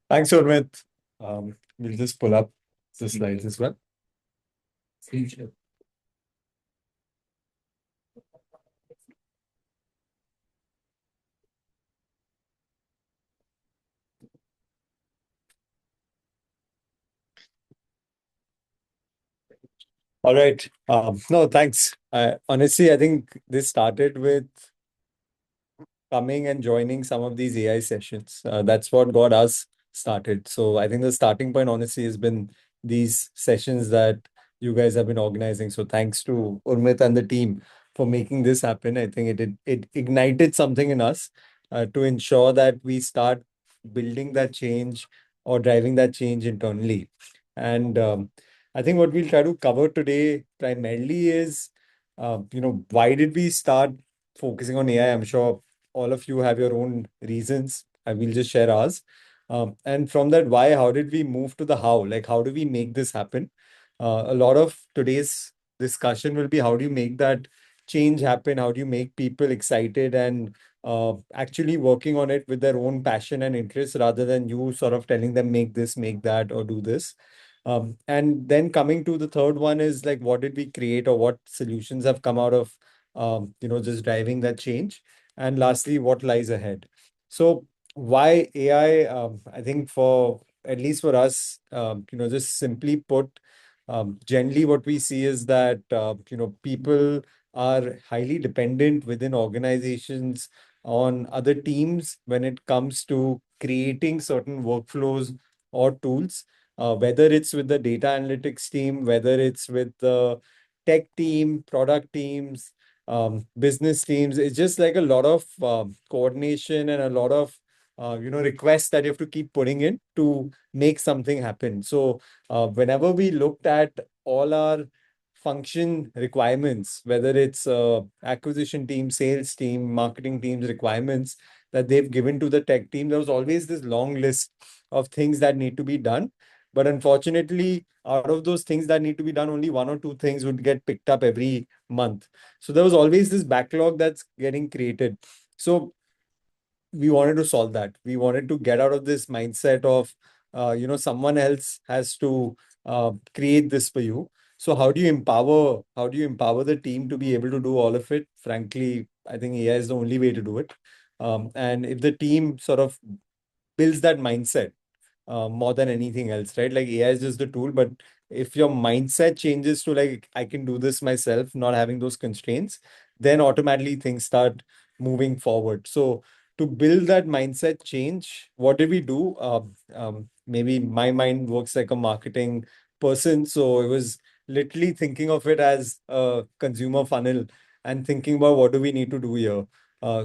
Thanks, Urmit. We'll just pull up the slides as well. All right. No, thanks. Honestly, I think this started with coming and joining some of these AI sessions. That's what got us started. So I think the starting point, honestly, has been these sessions that you guys have been organizing. So thanks to Urmit and the team for making this happen. I think it ignited something in us to ensure that we start building that change or driving that change internally. And I think what we'll try to cover today primarily is, why did we start focusing on AI? I'm sure all of you have your own reasons. I will just share ours. And from that why, how did we move to the how? Like, how do we make this happen? A lot of today's discussion will be how do you make that change happen? How do you make people excited and actually working on it with their own passion and interest rather than you sort of telling them, make this, make that, or do this. And then coming to the third one is like, what did we create or what solutions have come out of, just driving that change? And lastly, what lies ahead? So why AI? I think for at least for us, just simply put, generally what we see is that people are highly dependent within organizations on other teams when it comes to creating certain workflows or tools, whether it's with the data analytics team, whether it's with the tech team, product teams, business teams. It's just like a lot of coordination and a lot of requests that you have to keep putting in to make something happen. So whenever we looked at all our function requirements, whether it's acquisition team, sales team, marketing teams requirements that they've given to the tech team, there was always this long list of things that need to be done. But unfortunately, out of those things that need to be done, only one or two things would get picked up every month. So there was always this backlog that's getting created. So we wanted to solve that. We wanted to get out of this mindset of, someone else has to create this for you. So how do you empower the team to be able to do all of it? Frankly, I think AI is the only way to do it. And if the team sort of builds that mindset, more than anything else, right? Like AI is just the tool, but if your mindset changes to like, I can do this myself, not having those constraints, then automatically things start moving forward. So to build that mindset change, what did we do? Maybe my mind works like a marketing person. So it was literally thinking of it as a consumer funnel and thinking about what do we need to do here.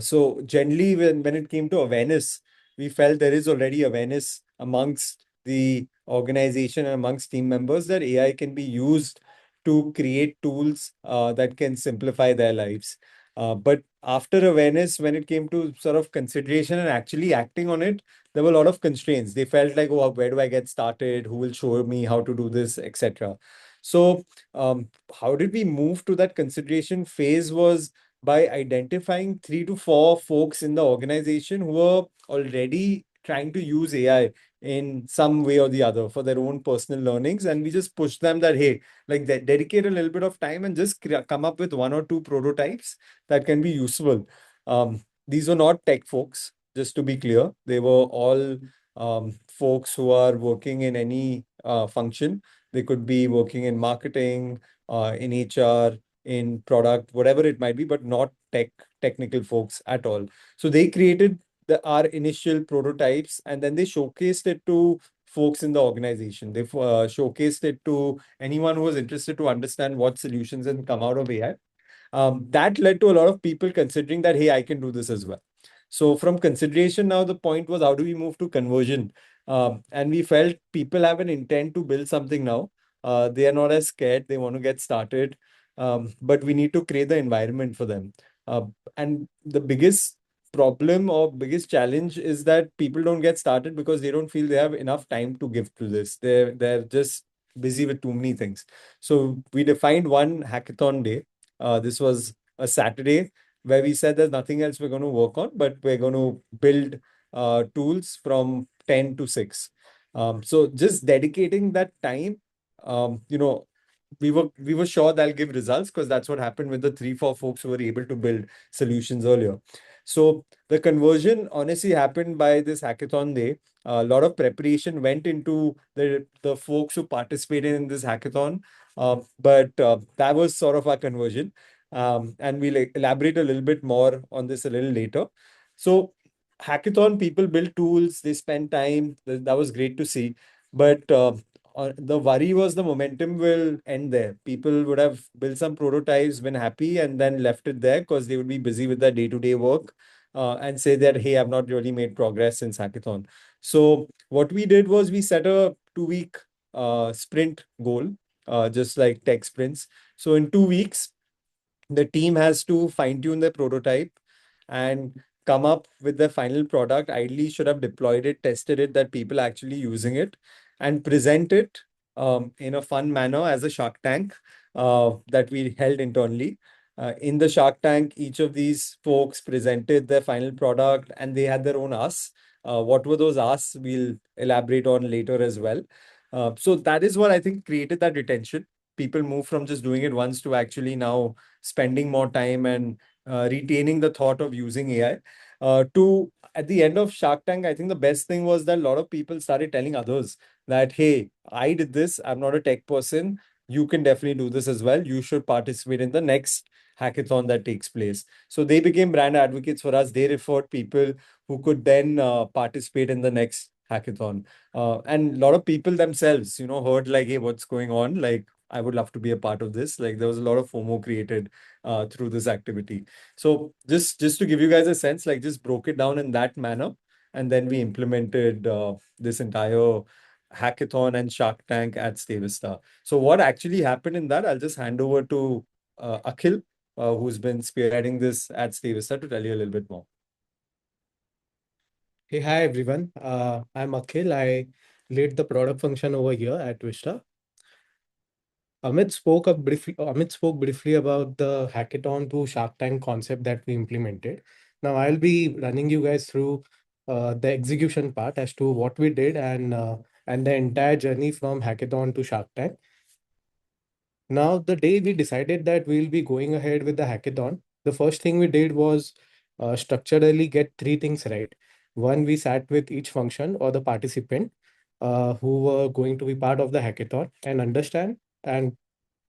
So generally, when it came to awareness, we felt there is already awareness amongst the organization and amongst team members that AI can be used to create tools that can simplify their lives. But after awareness, when it came to sort of consideration and actually acting on it, there were a lot of constraints. They felt like, oh, where do I get started? Who will show me how to do this, etc. So, how did we move to that consideration phase was by identifying 3 to 4 folks in the organization who were already trying to use AI in some way or the other for their own personal learnings. And we just push them that, hey, like dedicate a little bit of time and just come up with 1 or 2 prototypes that can be useful. These were not tech folks, just to be clear. They were all folks who are working in any function. They could be working in marketing, in HR, in product, whatever it might be, but not technical folks at all. So they created our initial prototypes and then they showcased it to folks in the organization. They showcased it to anyone who was interested to understand what solutions can come out of AI. That led to a lot of people considering that, hey, I can do this as well. So from consideration, now the point was how do we move to conversion? And we felt people have an intent to build something now. They are not as scared. They want to get started. But we need to create the environment for them. And the biggest problem or biggest challenge is that people don't get started because they don't feel they have enough time to give to this. They're just busy with too many things. So we defined one hackathon day. This was a Saturday where we said there's nothing else we're going to work on, but we're going to build tools from 10 to 6. So just dedicating that time, you know, we were sure that'll give results because that's what happened with the 3, 4 folks who were able to build solutions earlier. So the conversion honestly happened by this hackathon day. A lot of preparation went into the folks who participated in this hackathon, but that was sort of our conversion. And we'll elaborate a little bit more on this a little later. So hackathon, people build tools, they spend time. That was great to see. But the worry was the momentum will end there. People would have built some prototypes, been happy, and then left it there because they would be busy with their day-to-day work and say that, hey, I've not really made progress since hackathon. So what we did was we set a 2-week sprint goal, just like tech sprints. So in 2 weeks, the team has to fine tune their prototype and come up with the final product. Ideally, should have deployed it, tested it, that people are actually using it, and present it in a fun manner as a Shark Tank that we held internally. In the Shark Tank, each of these folks presented their final product and they had their own asks. What were those asks? We'll elaborate on later as well. So that is what I think created that retention. People move from just doing it once to actually now spending more time and retaining the thought of using AI. To At the end of Shark Tank, I think the best thing was that a lot of people started telling others that, hey, I did this. I'm not a tech person. You can definitely do this as well. You should participate in the next hackathon that takes place. So they became brand advocates for us. They referred people who could then participate in the next hackathon. And a lot of people themselves, heard like, hey, what's going on? Like, I would love to be a part of this. Like, there was a lot of FOMO created through this activity. So just to give you guys a sense, like, just broke it down in that manner, and then we implemented this entire hackathon and Shark Tank at StayVista. So what actually happened in that, I'll just hand over to Akhil, who's been spearheading this at StayVista, to tell you a little bit more. Hey, hi everyone. I'm Akhil. I lead the product function over here at Vista. Amit spoke briefly about the hackathon to Shark Tank concept that we implemented. Now I'll be running you guys through the execution part as to what we did and the entire journey from hackathon to Shark Tank. Now, the day we decided that we'll be going ahead with the hackathon, the first thing we did was structurally get three things right. One, we sat with each function or the participant who were going to be part of the hackathon and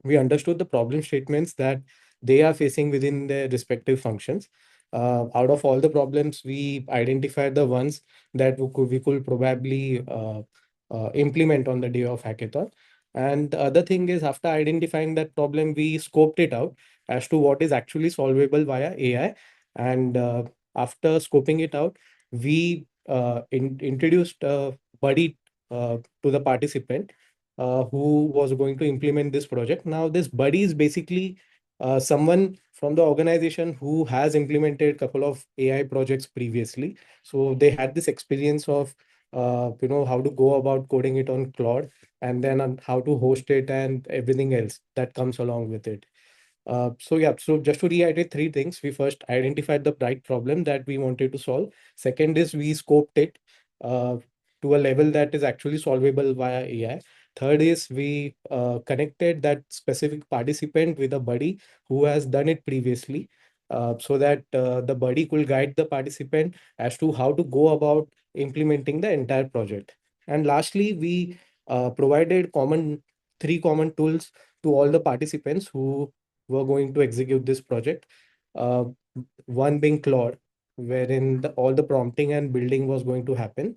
we understood the problem statements that they are facing within their respective functions. Out of all the problems, we identified the ones that we could probably implement on the day of hackathon. And the other thing is, after identifying that problem, we scoped it out as to what is actually solvable via AI. And after scoping it out, we introduced a buddy to the participant who was going to implement this project. Now, this buddy is basically someone from the organization who has implemented a couple of AI projects previously. So they had this experience of how to go about coding it on Claude and then on how to host it and everything else that comes along with it. So just to reiterate three things. We first identified the right problem that we wanted to solve. Second is we scoped it uh, to a level that is actually solvable via AI. Third is we connected that specific participant with a buddy who has done it previously, so that the buddy could guide the participant as to how to go about implementing the entire project. And lastly, we provided three common tools to all the participants who were going to execute this project. Uh, One being Claude, wherein all the prompting and building was going to happen.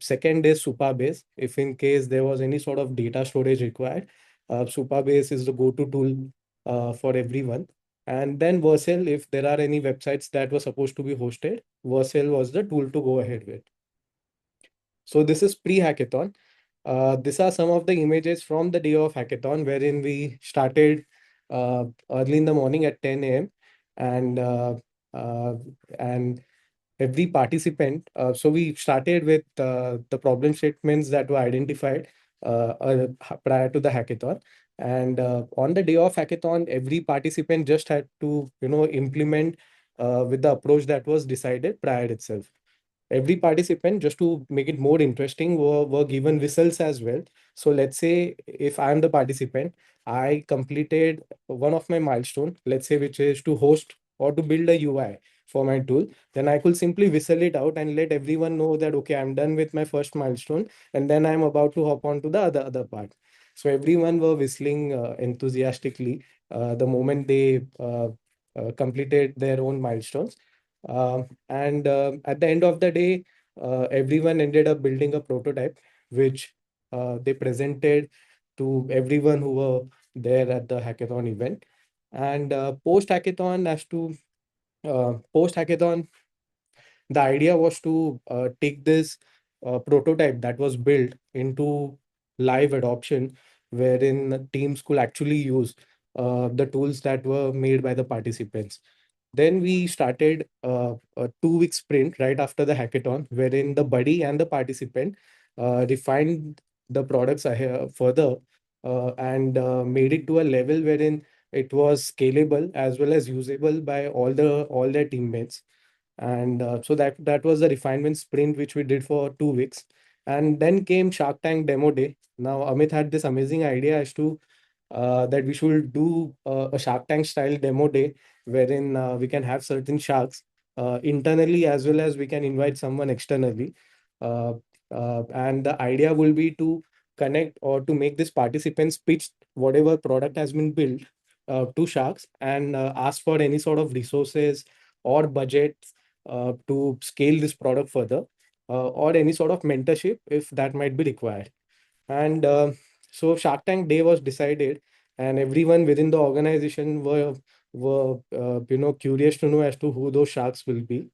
Second is Supabase. If in case there was any sort of data storage required, Supabase is the go-to tool for everyone. And then Vercel, if there are any websites that were supposed to be hosted, Vercel was the tool to go ahead with. So this is pre-hackathon. These are some of the images from the day of hackathon, wherein we started early in the morning at 10 a.m. and uh, and every participant. So we started with the problem statements that were identified prior to the hackathon. And on the day of hackathon, every participant just had to implement with the approach that was decided prior itself. every participant, just to make it more interesting, were given whistles as well. So let's say if I'm the participant, I completed one of my milestone, let's say, which is to host or to build a UI for my tool, then I could simply whistle it out and let everyone know that, okay, I'm done with my first milestone, and then I'm about to hop on to the other part. So everyone were whistling enthusiastically the moment they completed their own milestones. And at the end of the day, everyone ended up building a prototype, which they presented to everyone who were there at the hackathon event. And post hackathon, the idea was to take this prototype that was built into live adoption, wherein teams could actually use the tools that were made by the participants. Then we started a 2 week sprint right after the hackathon, wherein the buddy and the participant refined the products further and made it to a level wherein it was scalable as well as usable by all their teammates. And so that was the refinement sprint which we did for 2 weeks. And then came Shark Tank demo day. Now Amit had this amazing idea as to that we should do a Shark Tank style demo day, wherein we can have certain sharks internally as well as we can invite someone externally. Uh, and the idea will be to connect or to make this participants pitch whatever product has been built to sharks and ask for any sort of resources or budget to scale this product further, or any sort of mentorship if that might be required. And so Shark Tank Day was decided, and everyone within the organization were curious to know as to who those sharks will be.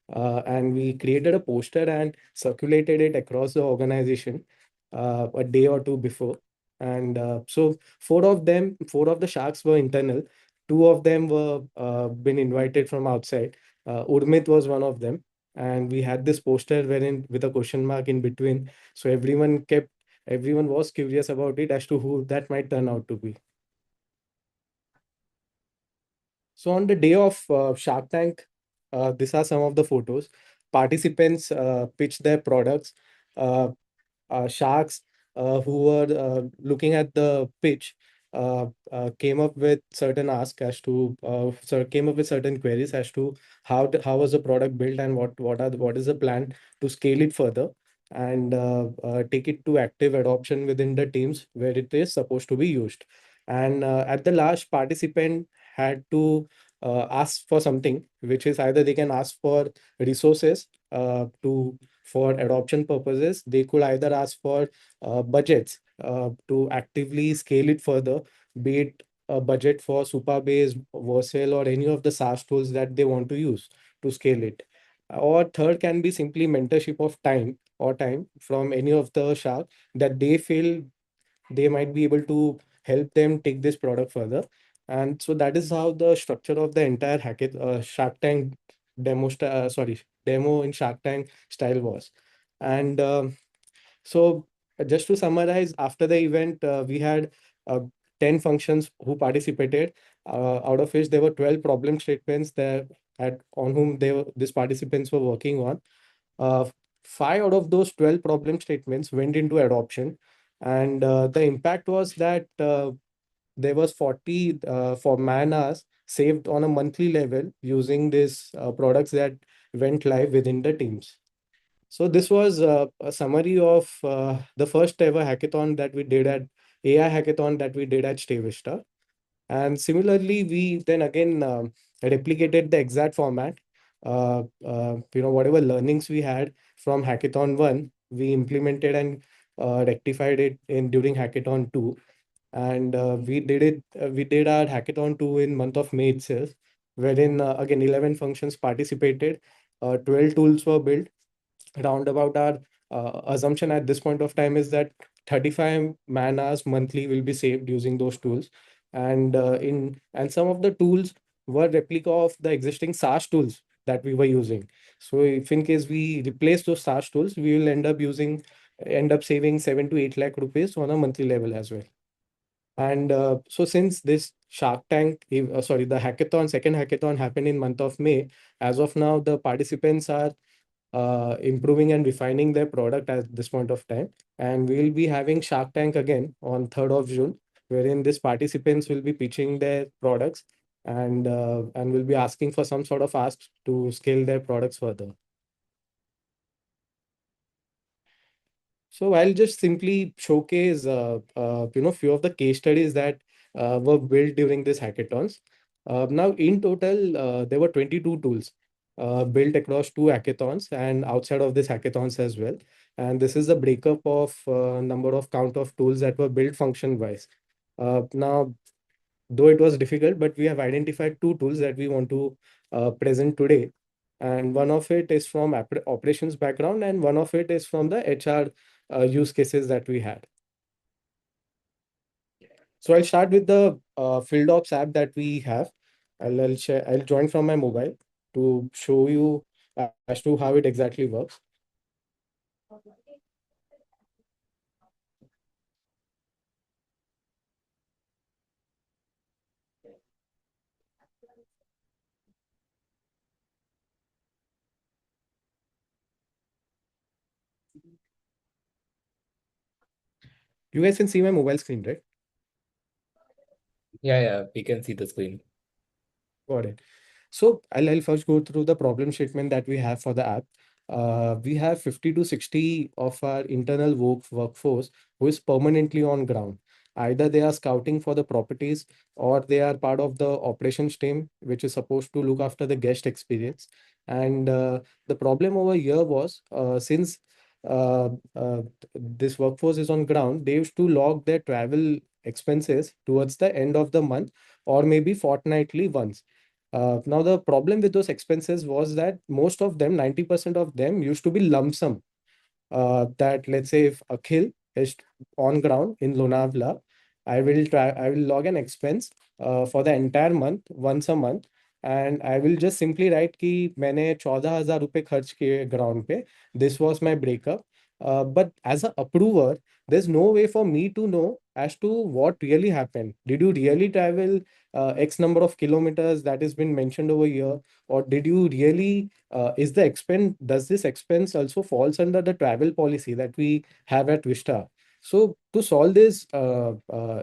And we created a poster and circulated it across the organization a day or two before. And so four of the sharks were internal. Two of them were been invited from outside. Urmit was one of them, and we had this poster wherein with a question mark in between. So everyone was curious about it as to who that might turn out to be. So on the day of Shark Tank, these are some of the photos. Participants pitched their products. Uh, Sharks who were looking at the pitch came up with certain asks as to came up with certain queries as to how was the product built and what is the plan to scale it further and take it to active adoption within the teams where it is supposed to be used. And at the last, participant had to ask for something, which is either they can ask for resources to for adoption purposes. They could either ask for budgets to actively scale it further, be it a budget for Supabase, Vercel, or any of the SaaS tools that they want to use to scale it. Or third can be simply mentorship of time from any of the shark that they feel they might be able to help them take this product further. And so that is how the structure of the entire Shark Tank demo in Shark Tank style was. And so just to summarize, after the event, we had uh, 10 functions who participated, out of which there were 12 problem statements that had on whom these participants were working on. uh, 5 out of those 12 problem statements went into adoption, and the impact was that there was 40 for man hours saved on a monthly level using these products that went live within the teams. So this was a summary of the first ever hackathon that we did at AI hackathon that we did at StayVista. And similarly, we then again replicated the exact format. Whatever learnings we had from Hackathon 1, we implemented and rectified it in during Hackathon 2. And we did our Hackathon 2 in month of May itself, wherein again 11 functions participated, 12 tools were built. Roundabout our assumption at this point of time is that 35 man hours monthly will be saved using those tools. And some of the tools were replica of the existing SaaS tools that we were using. So if in case we replace those SaaS tools, we will end up saving 7 to 8 lakh rupees on a monthly level as well. And so since this the second hackathon happened in month of May, as of now, the participants are improving and refining their product at this point of time. And we'll be having Shark Tank again on 3rd of June, wherein these participants will be pitching their products and will be asking for some sort of ask to scale their products further. So I'll just simply showcase, few of the case studies that were built during these hackathons. Now, in total, there were 22 tools built across two hackathons and outside of these hackathons as well. And this is the breakup of number of count of tools that were built function wise. Now, though it was difficult, but we have identified two tools that we want to present today. And one of it is from operations background, and one of it is from the HR use cases that we had. So I'll start with the FieldOps app that we have. I'll join from my mobile to show you as to how it exactly works. You guys can see my mobile screen, right? Yeah, we can see the screen. Got it. So I'll first go through the problem statement that we have for the app. We have 50 to 60 of our internal workforce who is permanently on ground. Either they are scouting for the properties or they are part of the operations team, which is supposed to look after the guest experience. And the problem over here was since uh, uh, this workforce is on ground, they used to log their travel expenses towards the end of the month or maybe fortnightly once. Now, the problem with those expenses was that most of them, 90% of them, used to be lump sum. That let's say if Akhil is on ground in Lonavala, I will log an expense for the entire month, once a month, and I will just simply write कि मैंने 14,000 रुपए खर्च किए ground पे. This was my breakup. But as an approver, there's no way for me to know as to what really happened. Did you really travel X number of kilometers that has been mentioned over here? Or did you really is the expense does this expense also falls under the travel policy that we have at Vista? So to solve these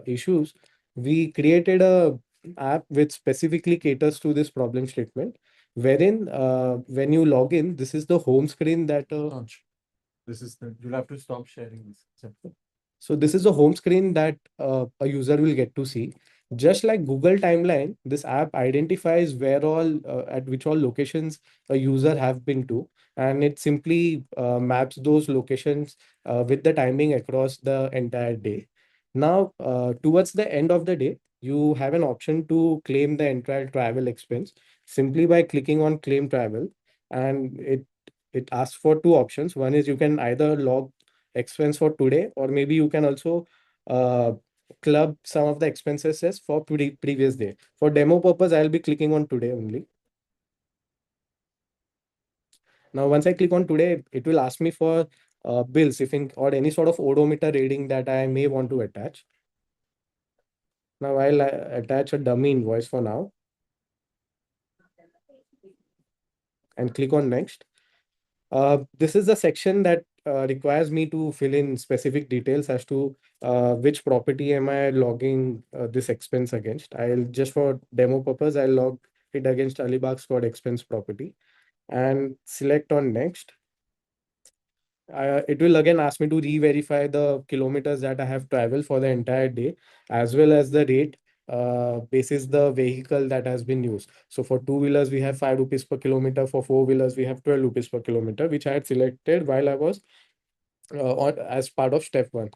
issues, we created a app which specifically caters to this problem statement, wherein when you log in, this is the home screen that this is the you'll have to stop sharing this. So this is a home screen that a user will get to see. Just like Google Timeline, this app identifies where all at which all locations a user have been to, and it simply maps those locations with the timing across the entire day. Now, towards the end of the day, you have an option to claim the entire travel expense simply by clicking on claim travel, and it asks for two options. One is you can either log expense for today, or maybe you can also uh, club some of the expenses as for previous day. For demo purpose, I'll be clicking on today only. Now, once I click on today, it will ask me for bills if in or any sort of odometer reading that I may want to attach. Now I'll attach a dummy invoice for now and click on next. This is the section that requires me to fill in specific details as to which property am I logging this expense against. I'll just for demo purpose, I'll log it against Alibag Squad expense property and select on next. It will again ask me to re-verify the kilometers that I have traveled for the entire day, as well as the rate basis the vehicle that has been used. So for two-wheelers, we have 5 rupees per kilometer. For four-wheelers, we have 12 rupees per kilometer, which I had selected while I was as part of step one.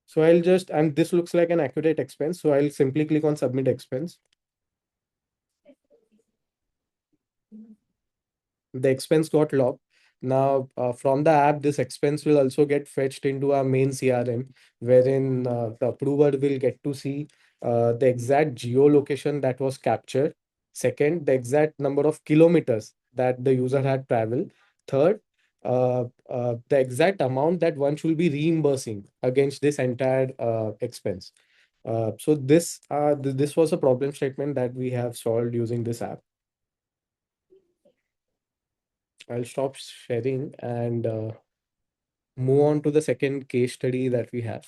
So I'll just, and this looks like an accurate expense. So I'll simply click on submit expense. The expense got logged. Now, from the app, this expense will also get fetched into our main CRM, wherein the approver will get to see the exact geolocation that was captured. Second, the exact number of kilometers that the user had traveled. Third, the exact amount that one should be reimbursing against this entire expense. So this was a problem statement that we have solved using this app. I'll stop sharing and move on to the second case study that we have.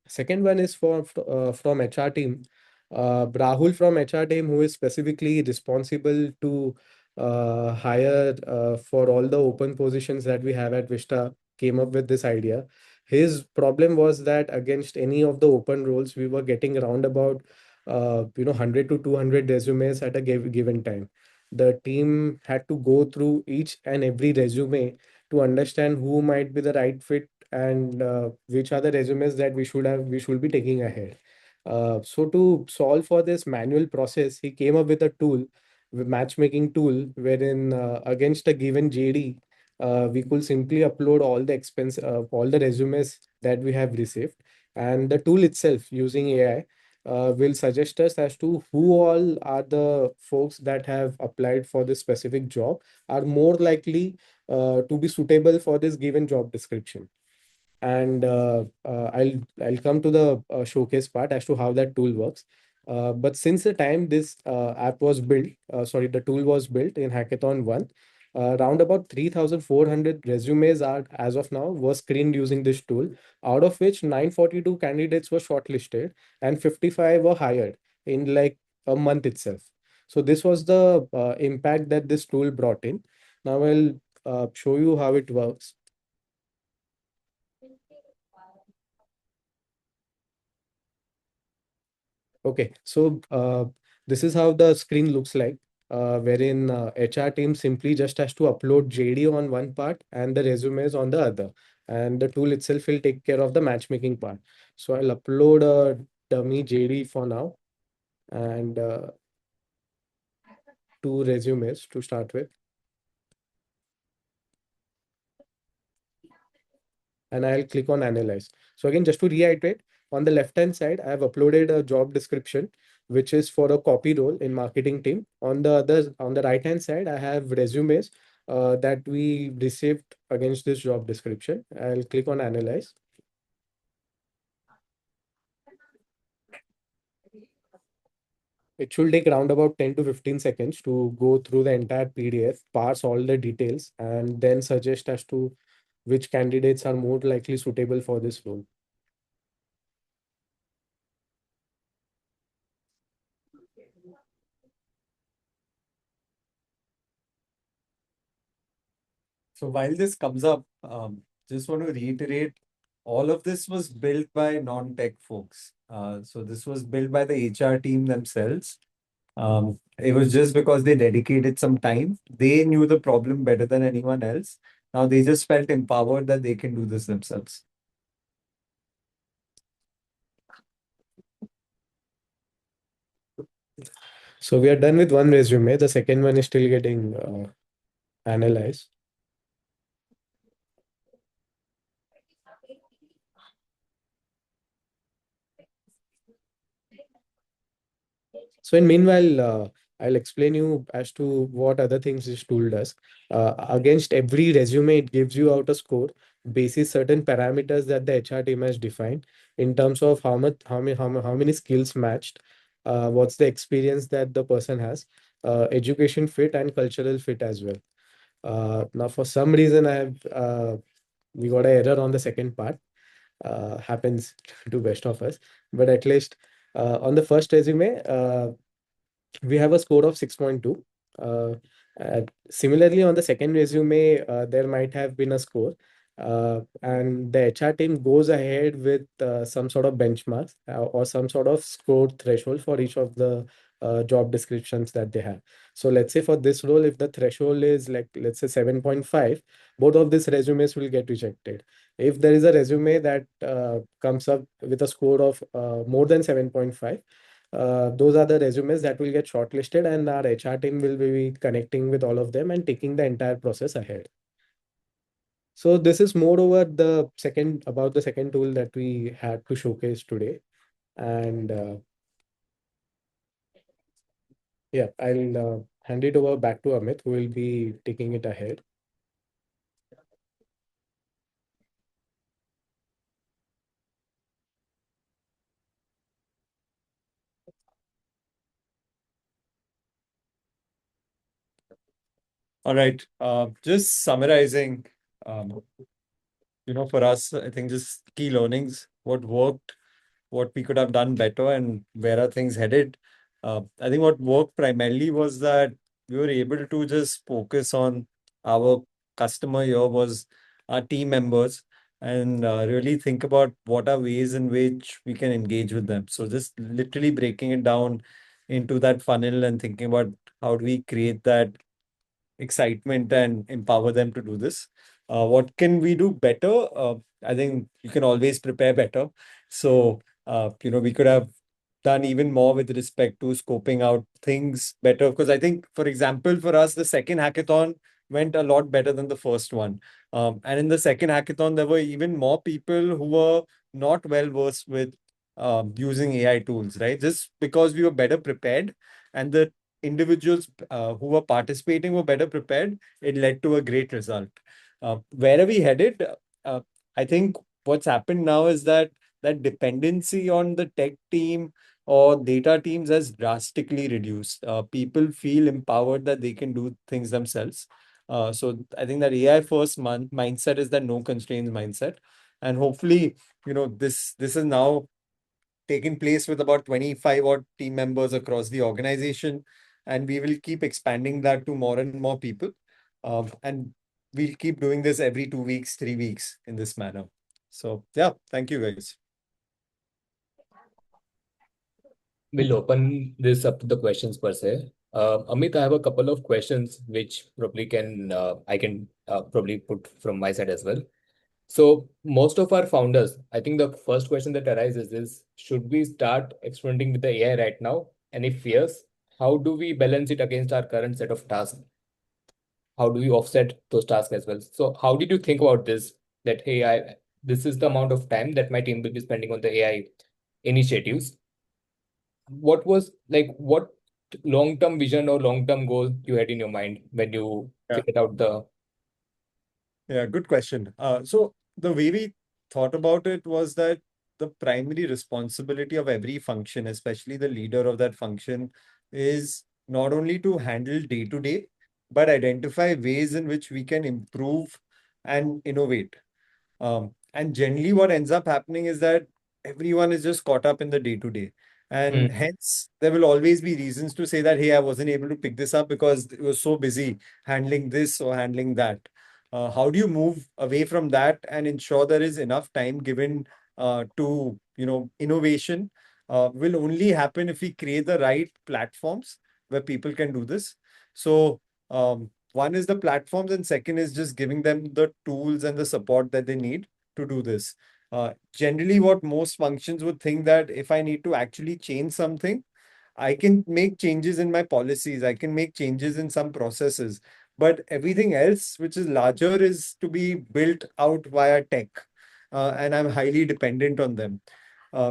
Second one is from HR team. Rahul from HR team, who is specifically responsible to hire for all the open positions that we have at Vista, came up with this idea. His problem was that against any of the open roles, we were getting around about 100 to 200 resumes at a given time. The team had to go through each and every resume to understand who might be the right fit and which are the resumes that we should be taking ahead. So to solve for this manual process, he came up with a tool, matchmaking tool, wherein against a given JD, we could simply upload all the resumes that we have received, and the tool itself using AI will suggest us as to who all are the folks that have applied for this specific job are more likely to be suitable for this given job description. And I'll come to the showcase part as to how that tool works. But since the time this the tool was built in Hackathon 1, around about 3,400 resumes are, as of now, were screened using this tool, out of which 942 candidates were shortlisted and 55 were hired in like a month itself. So this was the impact that this tool brought in. Now I'll show you how it works. Okay, so this is how the screen looks like, wherein HR team simply just has to upload JD on one part and the resumes on the other, and the tool itself will take care of the matchmaking part. So I'll upload a dummy JD for now and two resumes to start with. And I'll click on analyze. So again, just to reiterate, on the left-hand side, I have uploaded a job description, which is for a copy role in marketing team. On the right-hand side, I have resumes that we received against this job description. I'll click on analyze. It should take around about 10 to 15 seconds to go through the entire PDF, parse all the details, and then suggest as to which candidates are more likely suitable for this role. So while this comes up, just want to reiterate, all of this was built by non-tech folks. So this was built by the HR team themselves. It was just because they dedicated some time. They knew the problem better than anyone else. Now they just felt empowered that they can do this themselves. So we are done with one resume. The second one is still getting analyzed. So in meanwhile, I'll explain you as to what other things this tool does. Against every resume, it gives you out a score basis certain parameters that the HR team has defined in terms of how many skills matched, what's the experience that the person has, education fit and cultural fit as well. Now, for some reason, we got an error on the second part. Happens to best of us, but at least on the first resume, we have a score of 6.2. Uh, Similarly, on the second resume, there might have been a score. And the HR team goes ahead with some sort of benchmarks or some sort of score threshold for each of the job descriptions that they have. So let's say for this role, if the threshold is like, let's say 7.5, both of these resumes will get rejected. If there is a resume that comes up with a score of more than 7.5, those are the resumes that will get shortlisted, and our HR team will be connecting with all of them and taking the entire process ahead. So this is moreover the second tool that we had to showcase today. And yeah, I'll hand it over back to Amit, who will be taking it ahead. All right. Just summarizing, um, for us, I think just key learnings, what worked, what we could have done better, and where are things headed. I think what worked primarily was that we were able to just focus on our customer here was our team members and really think about what are ways in which we can engage with them. So just literally breaking it down into that funnel and thinking about how do we create that excitement and empower them to do this. What can we do better? I think you can always prepare better. So, we could have done even more with respect to scoping out things better. Because I think, for example, for us, the second hackathon went a lot better than the first one. And in the second hackathon, there were even more people who were not well versed with using AI tools, right? Just because we were better prepared and the individuals who were participating were better prepared, it led to a great result. Where are we headed? Uh, I think what's happened now is that that dependency on the tech team or data teams has drastically reduced. People feel empowered that they can do things themselves. So I think that AI first mindset is that no constraints mindset, and hopefully, this is now taken place with about 25 odd team members across the organization. And we will keep expanding that to more and more people. And we'll keep doing this every 2 weeks, 3 weeks in this manner. So, yeah, thank you guys. We'll open this up to the questions per se. Amit, I have a couple of questions which probably can I can probably put from my side as well. So most of our founders, I think the first question that arises is, should we start experimenting with the AI right now? And if yes, how do we balance it against our current set of tasks? How do we offset those tasks as well? So how did you think about this? That hey, this is the amount of time that my team will be spending on the AI initiatives. What was like what long-term vision or long-term goal you had in your mind when you Yeah. figured out the Yeah, good question. So the way we thought about it was that the primary responsibility of every function, especially the leader of that function, is not only to handle day to day, but identify ways in which we can improve and innovate. And generally, what ends up happening is that everyone is just caught up in the day to day. And Mm, hence, there will always be reasons to say that, hey, I wasn't able to pick this up because it was so busy handling this or handling that. How do you move away from that and ensure there is enough time given to, innovation? Will only happen if we create the right platforms where people can do this. So, one is the platforms, and second is just giving them the tools and the support that they need to do this. Generally, what most functions would think that if I need to actually change something, I can make changes in my policies, I can make changes in some processes, but everything else, which is larger, is to be built out via tech. And I'm highly dependent on them.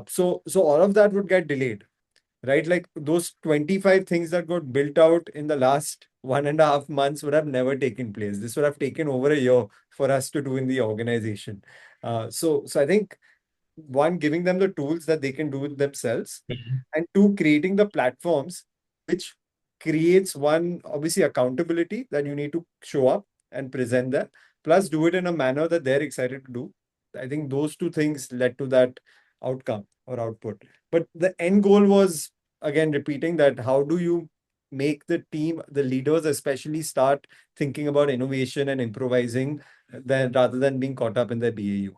So all of that would get delayed, right? Like those 25 things that got built out in the last 1.5 months would have never taken place. This would have taken over a year for us to do in the organization. So I think one, giving them the tools that they can do it themselves, mhm. and two, creating the platforms which creates one, obviously, accountability that you need to show up and present that, plus do it in a manner that they're excited to do. I think those two things led to that outcome or output. But the end goal was, again, repeating that how do you make the team, the leaders especially, start thinking about innovation and improvising then rather than being caught up in their BAU.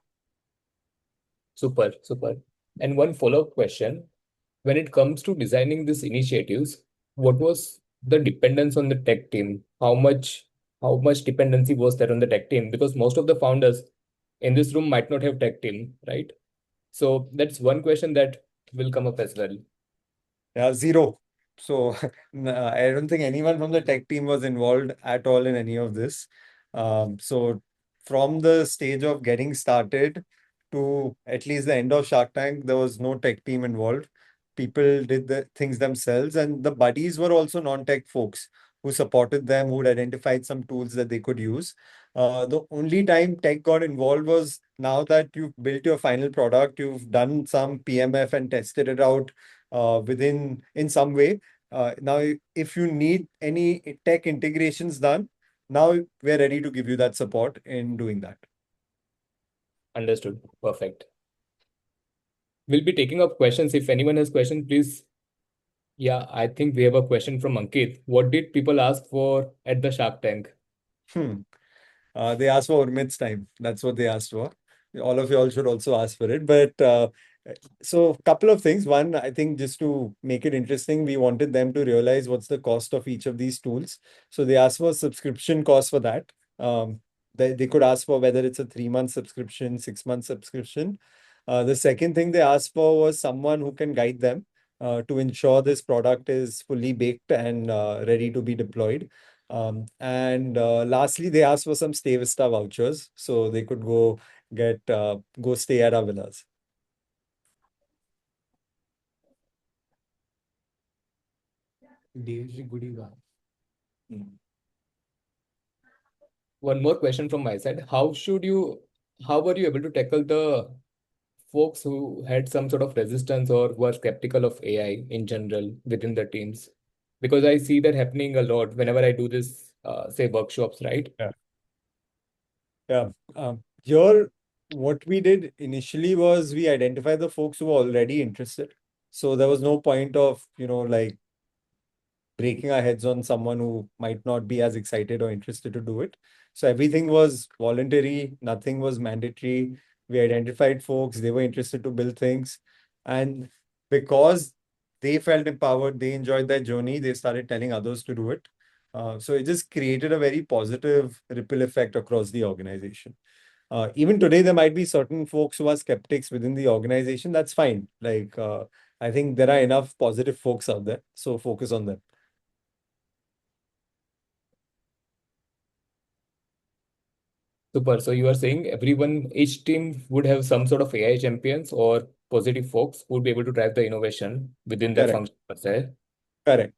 Super, super. And one follow-up question. When it comes to designing these initiatives, what was the dependence on the tech team? How much dependency was there on the tech team? Because most of the founders in this room might not have tech team, right? So that's one question that will come up as well. Yeah, zero. So I don't think anyone from the tech team was involved at all in any of this. So from the stage of getting started to at least the end of Shark Tank, there was no tech team involved. People did the things themselves, and the buddies were also non-tech folks who supported them, who'd identified some tools that they could use. The only time tech got involved was now that you've built your final product, you've done some PMF and tested it out, in some way. Now, if you need any tech integrations done, now we're ready to give you that support in doing that. Understood. Perfect. We'll be taking up questions. If anyone has questions, please. Yeah, I think we have a question from Ankit. What did people ask for at the Shark Tank? Hmm. They asked for Urmit's time. That's what they asked for. All of you all should also ask for it. But so a couple of things. One, I think just to make it interesting, we wanted them to realize what's the cost of each of these tools. So they asked for subscription cost for that. They could ask for whether it's a 3-month subscription, 6-month subscription. The second thing they asked for was someone who can guide them to ensure this product is fully baked and ready to be deployed. And lastly, they asked for some StayVista vouchers so they could go stay at our villas. DSG goodie bag. One more question from my side. How were you able to tackle the folks who had some sort of resistance or were skeptical of AI in general within the teams? Because I see that happening a lot whenever I do this, say, workshops, right? Yeah. Yeah. Here, what we did initially was we identified the folks who were already interested. So there was no point of, like breaking our heads on someone who might not be as excited or interested to do it. So everything was voluntary, nothing was mandatory. We identified folks, they were interested to build things. And because they felt empowered, they enjoyed their journey, they started telling others to do it. So it just created a very positive ripple effect across the organization. Even today, there might be certain folks who are skeptics within the organization. That's fine. I think there are enough positive folks out there, so focus on them. Super. So you are saying each team would have some sort of AI champions or positive folks who would be able to drive the innovation within their Correct. function per se. Correct.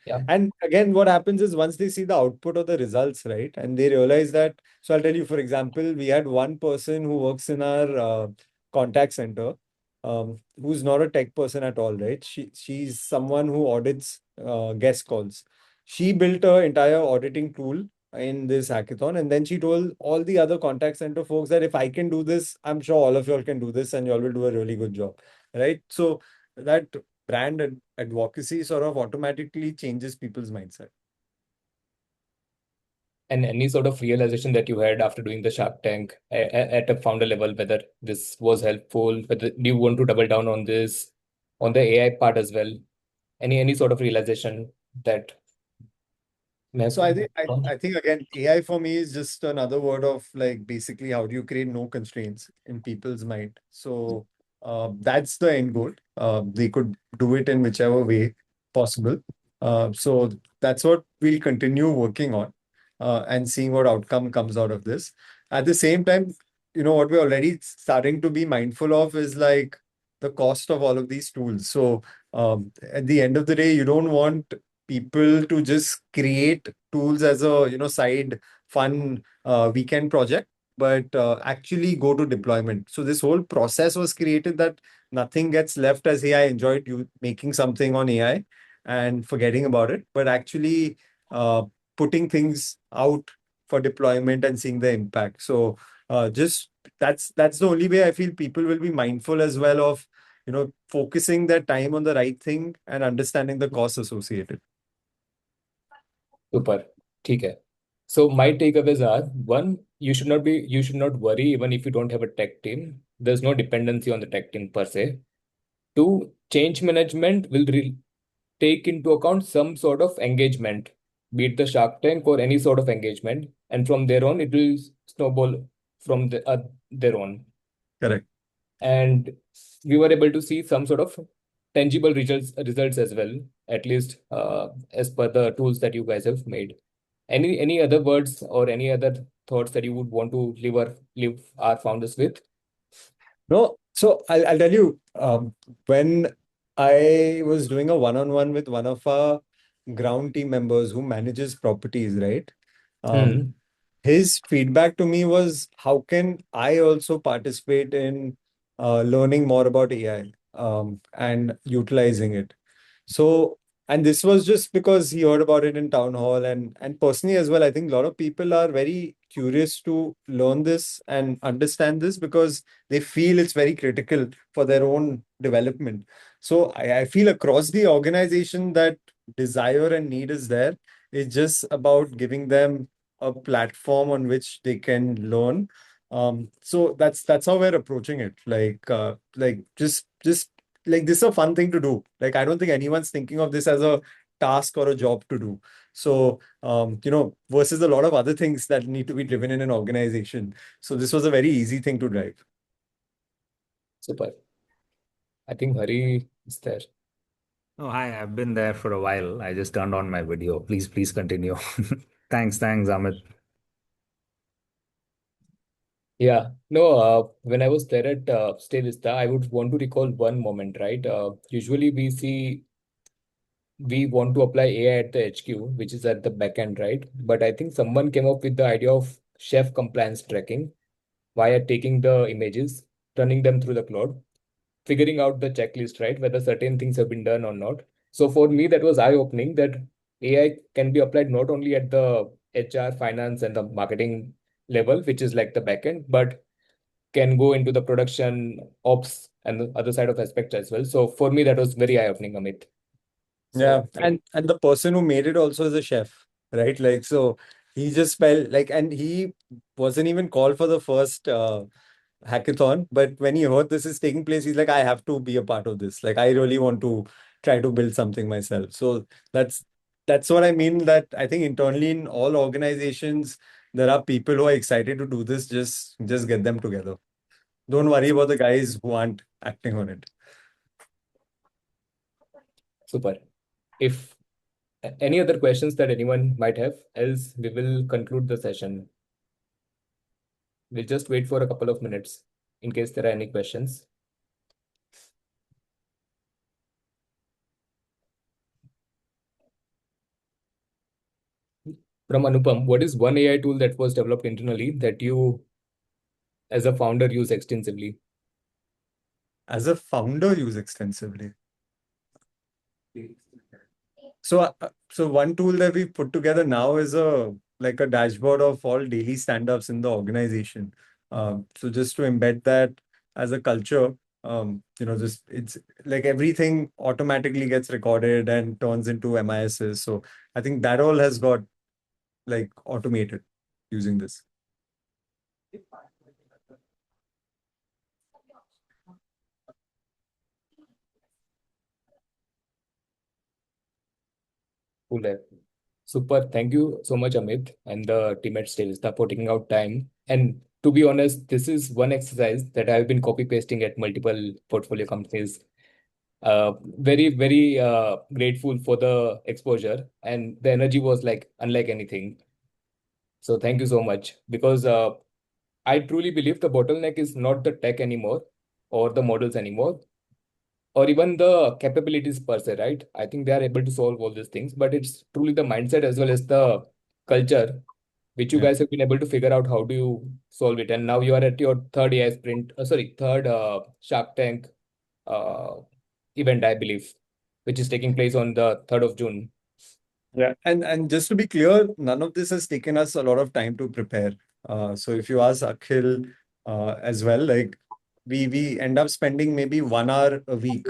Yeah. And again, what happens is once they see the output of the results, right, and they realize that. So I'll tell you, for example, we had one person who works in our contact center, who's not a tech person at all, right? She's someone who audits guest calls. She built her entire auditing tool in this hackathon, and then she told all the other contact center folks that if I can do this, I'm sure all of y'all can do this, and y'all will do a really good job, right? So that advocacy sort of automatically changes people's mindset. And any sort of realization that you had after doing the Shark Tank at a founder level, whether this was helpful, whether do you want to double down on this, on the AI part as well? Any sort of realization that may have So come? I think again, AI for me is just another word of like basically how do you create no constraints in people's mind. So that's the end goal. They could do it in whichever way possible. So that's what we'll continue working on and seeing what outcome comes out of this. At the same time, what we're already starting to be mindful of is like the cost of all of these tools. So at the end of the day, you don't want people to just create tools as a side fun weekend project, but actually go to deployment. So this whole process was created that nothing gets left as, hey, I enjoyed you making something on AI and forgetting about it, but actually putting things out for deployment and seeing the impact. So just that's the only way I feel people will be mindful as well of focusing their time on the right thing and understanding the costs associated. Super. ठीक है. So my takeaways are, one, you should not worry even if you don't have a tech team. There's no dependency on the tech team per se. Two, change management will take into account some sort of engagement, be it the Shark Tank or any sort of engagement, and from there on it will snowball from their own. Correct. And we were able to see some sort of tangible results as well, at least as per the tools that you guys have made. Any other words or any other thoughts that you would want to leave our founders with? No, so I'll tell you, when I was doing a one-on-one with one of our ground team members who manages properties, right? Hmm. His feedback to me was, how can I also participate in learning more about AI? and utilizing it. So, and this was just because he heard about it in town hall, and personally as well, I think a lot of people are very curious to learn this and understand this because they feel it's very critical for their own development. So I feel across the organization that desire and need is there. It's just about giving them a platform on which they can learn. So that's how we're approaching it. Like just like this is a fun thing to do. Like I don't think anyone's thinking of this as a task or a job to do. So versus a lot of other things that need to be driven in an organization. So this was a very easy thing to drive. Super. I think Hari is there. Oh, hi. I've been there for a while. I just turned on my video. Please continue. Thanks, Amit. Yeah, no, when I was there at StayVista, I would want to recall one moment, right? Usually we want to apply AI at the HQ, which is at the back end, right? But I think someone came up with the idea of chef compliance tracking via taking the images, running them through the cloud, figuring out the checklist, right? Whether certain things have been done or not. So for me, that was eye-opening that AI can be applied not only at the HR, finance, and the marketing level, which is like the backend, but can go into the production ops and the other side of aspects as well. So for me, that was very eye-opening, Amit. Yeah, So and the person who made it also is a chef, right? Like so he just felt like, and he wasn't even called for the first hackathon, but when he heard this is taking place, he's like, I have to be a part of this. Like I really want to try to build something myself. So that's that's what I mean. That I think internally in all organizations there are people who are excited to do this. Just get them together. Don't worry about the guys who aren't acting on it. super. If any other questions that anyone might have, else we will conclude the session. We'll just wait for a couple of minutes in case there are any questions. From Anupam, what is one AI tool that was developed internally that you, as a founder, use extensively? As a founder, use extensively. So one tool that we put together now is a dashboard of all daily stand-ups in the organization. So just to embed that as a culture, just it's like everything automatically gets recorded and turns into MISs. So I think that all has got like automated using this. Cool. Super. Thank you so much, Amit, and the team at StayVista for taking out time. And to be honest, this is one exercise that I've been copy pasting at multiple portfolio companies. Very grateful for the exposure, and the energy was like unlike anything. So thank you so much because I truly believe the bottleneck is not the tech anymore or the models anymore or even the capabilities per se, right? I think they are able to solve all these things, but it's truly the mindset as well as the culture, which you Yeah. guys have been able to figure out how do you solve it. And now you are at your third AI sprint, third Shark Tank uh, event, I believe, which is taking place on the 3rd of June. Yeah. And just to be clear, none of this has taken us a lot of time to prepare. So if you ask Akhil as well, like we end up spending maybe 1 hour a week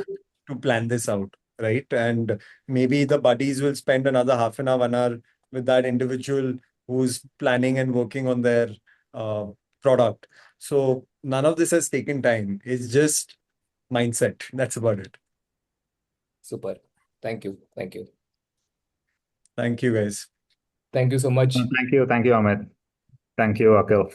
to plan this out, right? And maybe the buddies will spend another half an hour, 1 hour with that individual who's planning and working on their uh, product. So none of this has taken time. It's just mindset. That's about it. Super. Thank you. Thank you. Thank you, guys. Thank you so much. Thank you, Amit. Thank you, Akhil.